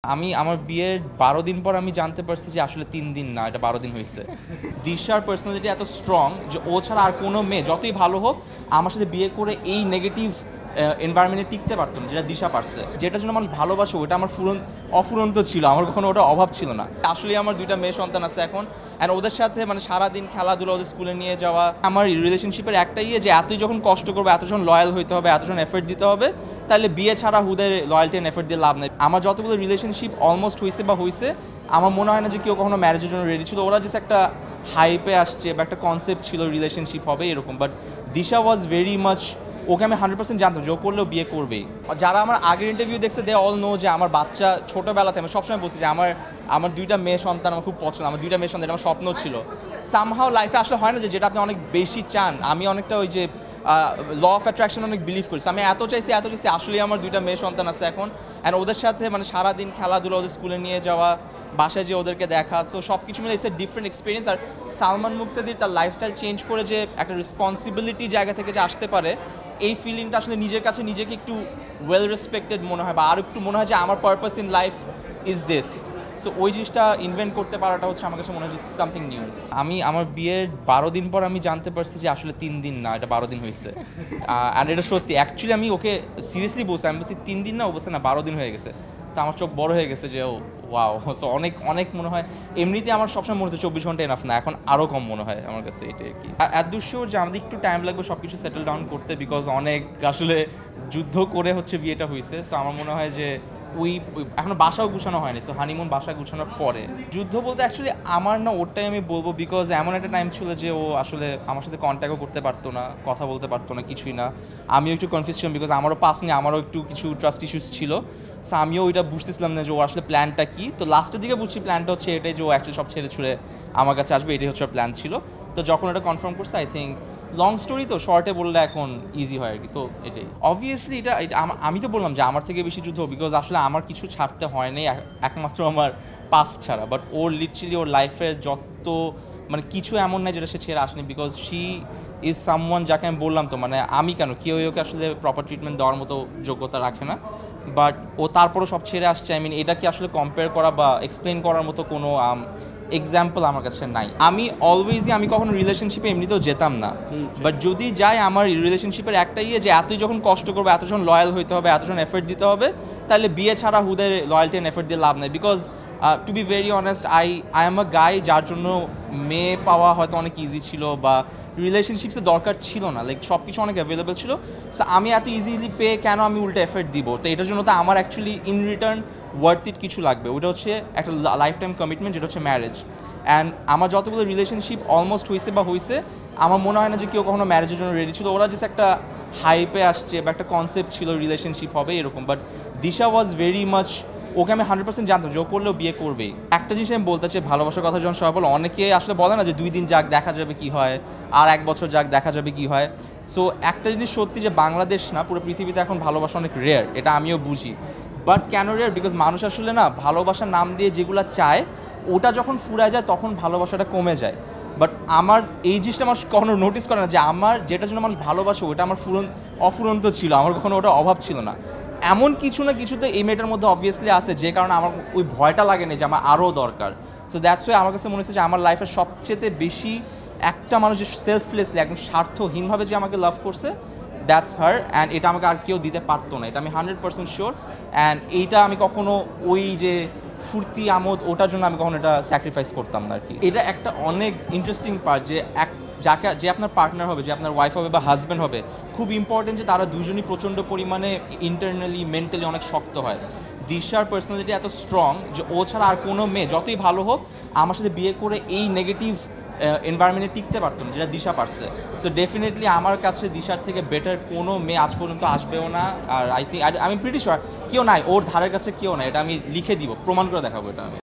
আমি আমার বিয়ের ১২ দিন পর আমি জানতে পারছি যে আসলে ৩ দিন না, এটা ১২ দিন হইছে। দিশার পার্সোনালিটি এত স্ট্রং যে ও ছাড়া আর কোনো মেয়ে যতই ভালো হোক আমার সাথে বিয়ে করে এই নেগেটিভ এনভায়রনমেন্টে টিকতে পারতো না, যেটা দিশা পারছে। যেটার জন্য মানুষ ভালোবাসে ওটা আমার অফুরন্ত ছিল, আমার কখনো ওটা অভাব ছিল না। আসলে আমার ২টা মেয়ে সন্তান আছে এখন, অ্যান্ড ওদের সাথে সারাদিন খেলাধুলা, ওদের স্কুলে নিয়ে যাওয়া। আমার রিলেশনশিপের একটাই যে এতই যখন কষ্ট করবো, এত যখন লয়াল হইতে হবে, এত যখন এফর্ট দিতে হবে, তাহলে বিয়ে ছাড়া হুদের লয়্যালটি অ্যান্ড এফর্ট দিয়ে লাভ নেই। আমার যতগুলো রিলেশনশিপ অলমোস্ট হয়েছে আমার মনে হয় না যে কেউ কখনো ম্যারেজের জন্য রেডি ছিল। ওরা জাস্ট একটা হাইপে আসছে বা একটা কনসেপ্ট ছিল রিলেশনশিপ হবে এরকম। But Disha was very much, okay আমি 100% জানতাম যে ও করলেও বিয়ে করবেই। যারা আমার আগের ইন্টারভিউ দেখছে দে অল নো যে আমার বাচ্চা ছোটোবেলাতে আমি সবসময় বলছি যে আমার 2টা মেয়ে সন্তান আমার খুব পছন্দ, আমার 2টা মেয়ে সন্তান আমার স্বপ্ন ছিল। সামহাও লাইফে আসলে হয় না যে যেটা আপনি অনেক বেশি চান। আমি অনেকটা ওই যে ল অফ অ্যাট্রাকশন অনেক বিলিভ করি। আমি এত চাইছি আসলেই আমার 2টা মেয়ে সন্তান আছে এখন, অ্যান্ড ওদের সাথে সারাদিন খেলাধুলা, ওদের স্কুলে নিয়ে যাওয়া, বাসায় যে ওদেরকে দেখা, সো সব কিছু মিলে ইটস এ ডিফারেন্ট এক্সপিরিয়েন্স। আর সালমান মুক্তাদির তার লাইফস্টাইল চেঞ্জ করে যে একটা রেসপন্সিবিলিটি জায়গা থেকে যে আসতে পারে, এই ফিলিংটা আসলে নিজের কাছে নিজেকে একটু ওয়েল রেসপেক্টেড মনে হয়, বা আর একটু মনে হয় যে আমার purpose in life is this. So ওই জিনিসটা ইনভেন্ট করতে পারাটা হচ্ছে আমার কাছে মনে হয় সামথিং নিউ। আমি আমার বিয়ের ১২ দিন পর আমি জানতে পারছি যে আসলে 3 দিন না, এটা ১২ দিন হয়েছে। অ্যান্ড এটা সত্যি, অ্যাকচুয়ালি আমি ওকে সিরিয়াসলি বলছি, আমি বলছি 3 দিন না, ও বলছে না 12 দিন হয়ে গেছে। তো আমার চোখ বড় হয়ে গেছে যে ও ওয়াও। সো অনেক অনেক মনে হয়, এমনিতে আমার সবসময় মনে হচ্ছে 24 ঘন্টা এনাফ না, এখন আরও কম মনে হয় আমার কাছে, এটাই আর কি। এত দুশোর যে আমাদের একটু টাইম লাগবে সব কিছু সেটেল ডাউন করতে, বিকজ অনেক আসলে যুদ্ধ করে হচ্ছে বিয়েটা হয়েছে। সো আমার মনে হয় যে এখনো বাসাও গুছানো হয়নি, সো হানিমুন বাসা গুছানোর পরে। যুদ্ধ বলতে অ্যাকচুয়ালি আমার না, ওরটাই আমি বলবো, বিকজ এমন একটা টাইম ছিল যে ও আসলে আমার সাথে কন্ট্যাক্টও করতে পারতো না, কথা বলতে পারতো না, কিছুই না। আমিও একটু কনফিউজ ছিলাম, বিকজ আমারও পাস নিয়ে আমারও একটু কিছু ট্রাস্ট ইস্যুস ছিল। সো আমিও ওইটা বুঝতেছিলাম না যে ও আসলে প্ল্যানটা কী। তো লাস্টের দিকে বুঝছি প্ল্যানটা হচ্ছে এটাই যে ও অ্যাকচুয়ালি সব ছেড়ে ছুড়ে আমার কাছে আসবে, এটাই হচ্ছে প্ল্যান ছিল। তো যখন এটা কনফার্ম করছে, আই থিঙ্ক লং স্টোরি তো শর্টে বললে এখন ইজি হয় আর কি। তো এটাই অবভিয়াসলি এটা আমি তো বললাম যে আমার থেকে বেশি যুদ্ধ, বিকজ আসলে আমার কিছু ছাড়তে হয়নি একমাত্র আমার পাস্ট ছাড়া। বাট ওর লিটারালি ওর লাইফের যত কিছু এমন নাই যেটা সে ছেড়ে আসেনি, বিকজ শি ইজ সামওয়ান যাকে আমি বললাম তো আমি কেন কেউ ওকে আসলে প্রপার ট্রিটমেন্ট দেওয়ার মতো যোগ্যতা রাখে না। বাট ও তারপরও সব ছেড়ে আসছে। আই মিন এটা কি আসলে কম্পেয়ার করা বা এক্সপ্লেন করার মতো কোনো এক্সাম্পল আমার কাছে নাই। আমি কখনো রিলেশনশিপে এমনিতেও যেতাম না, বাট যদি যাই আমার রিলেশনশিপের একটাই যে এতই যখন কষ্ট করবো, এত যখন লয়াল হইতে হবে, এত যখন এফর্ট দিতে হবে, তাহলে বিয়ে ছাড়া হুদের লয়্যালটি অ্যান্ড এফর্ট দিয়ে লাভ নেই। Because to be very honest, I am a guy যার জন্য মেয়ে পাওয়া হয়তো অনেক ইজি ছিল, বা রিলেশনশিপসে দরকার ছিল না, লাইক সব কিছু অনেক অ্যাভেলেবেল ছিল। সো আমি এত ইজিলি পেয়ে কেন আমি উল্টো এফর্ট দিব? তো এটার জন্য তো আমার actually in return worth it কিছু লাগবে। ওটা হচ্ছে একটা লাইফ টাইম কমিটমেন্ট, যেটা হচ্ছে ম্যারেজ। অ্যান্ড আমার যতগুলো রিলেশনশিপ অলমোস্ট হয়েছে আমার মনে হয় না যে কেউ কখনো ম্যারেজের জন্য রেডি ছিল। ওরা জাস্ট একটা হাইপে আসছে বা একটা কনসেপ্ট ছিল রিলেশনশিপ হবে এরকম। But Disha was very much, okay আমি 100% জানতাম যে ও করলেও বিয়ে করবেই। একটা জিনিস আমি বলতে চাই, ভালোবাসার কথা যখন সবাই বলে, অনেকে আসলে বলে না যে 2 দিন যাক দেখা যাবে কি হয়, আর 1 বছর যাক দেখা যাবে কি হয়। সো একটা জিনিস সত্যি যে বাংলাদেশ না, পুরো পৃথিবীতে এখন ভালোবাসা অনেক রেয়ার, এটা আমিও বুঝি। বাট কেন রেয়ার? বিকজ মানুষ আসলে না ভালোবাসার নাম দিয়ে যেগুলো চায়, ওটা যখন ফুরায় যায় তখন ভালোবাসাটা কমে যায়। বাট আমার এই জিনিসটা আমার কখনো নোটিস করে না যে আমার যেটার জন্য মানুষ ভালোবাসে ওটা আমার অফুরন্ত ছিল, আমার কখনো ওটা অভাব ছিল না। এমন কিছু না কিছু তো এই মেয়েটার মধ্যে অবভিয়াসলি আছে, যে কারণে আমার ওই ভয়টা লাগে না যে আমার আরও দরকার। সো দ্যাটস ওয়াই আমার কাছে মনে হচ্ছে যে আমার লাইফের সবচেয়ে বেশি একটা মানুষ যে সেলফলেসলি একদম স্বার্থহীনভাবে যে আমাকে লাভ করছে, দ্যাটস হার। অ্যান্ড এটা আমাকে আর কেউ দিতে পারতো না, এটা আমি 100% শিওর। অ্যান্ড এইটা আমি কখনো ওই যে ফুর্তি আমোদ ওটার জন্য আমি কখনো এটা স্যাক্রিফাইস করতাম না আর কি। এটা একটা অনেক ইন্টারেস্টিং পার্ট যে যে আপনার পার্টনার হবে, যে আপনার ওয়াইফ হবে বা হাজব্যান্ড হবে, খুব ইম্পর্টেন্ট যে তারা দুজনই প্রচণ্ড পরিমাণে ইন্টারনালি মেন্টালি অনেক শক্ত হয়। দিশার পার্সোনালিটি এত স্ট্রং যে ও ছাড়া আর কোনো মেয়ে যতই ভালো হোক আমার সাথে বিয়ে করে এই নেগেটিভ এনভায়রনমেন্টে টিকতে পারতো না, যেটা দিশা পারছে। সো ডেফিনেটলি আমার কাছে দিশার থেকে বেটার কোনো মেয়ে আজ পর্যন্ত আসবেও না। আর আই থিঙ্ক আমি প্রিটি শিওর কেউ নাই, ওর ধারের কাছে কেউ নাই, এটা আমি লিখে দিব, প্রমাণ করে দেখাবো এটা আমি।